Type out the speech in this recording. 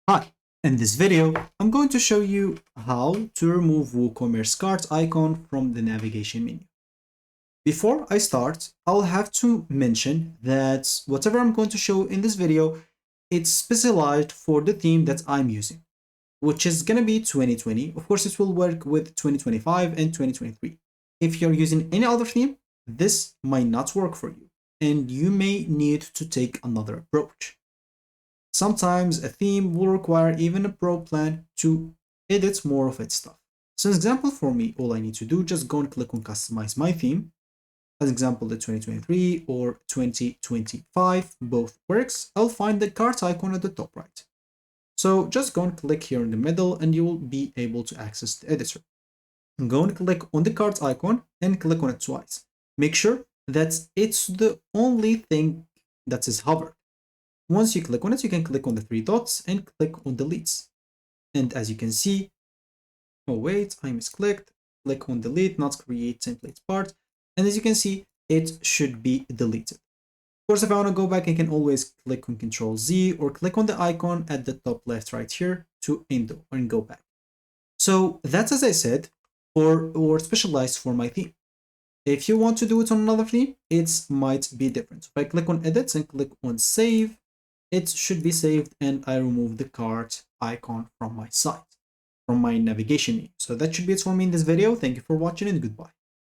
Hi, in this video, I'm going to show you how to remove WooCommerce cart icon from the navigation menu. Before I start, I'll have to mention that whatever I'm going to show in this video, it's specialized for the theme that I'm using, which is going to be 2020. Of course, it will work with 2025 and 2023. If you're using any other theme, this might not work for you, and you may need to take another approach. Sometimes a theme will require even a pro plan to edit more of its stuff. So as example for me, all I need to do, just go and click on customize my theme. As example, the 2023 or 2025, both works. I'll find the cart icon at the top right. So just go and click here in the middle and you will be able to access the editor. Go and click on the cart icon and click on it twice. Make sure that it's the only thing that is hovered. Once you click on it, you can click on the three dots and click on delete. And as you can see, oh wait, I misclicked. Click on delete, not create template part. And as you can see, it should be deleted. Of course, if I want to go back, I can always click on Control Z or click on the icon at the top left right here to undo and go back. So that's, as I said, or specialized for my theme. If you want to do it on another theme, it might be different. If I click on edit and click on save, it should be saved and I remove the cart icon from my site, from my navigation menu. So that should be it for me in this video. Thank you for watching and goodbye.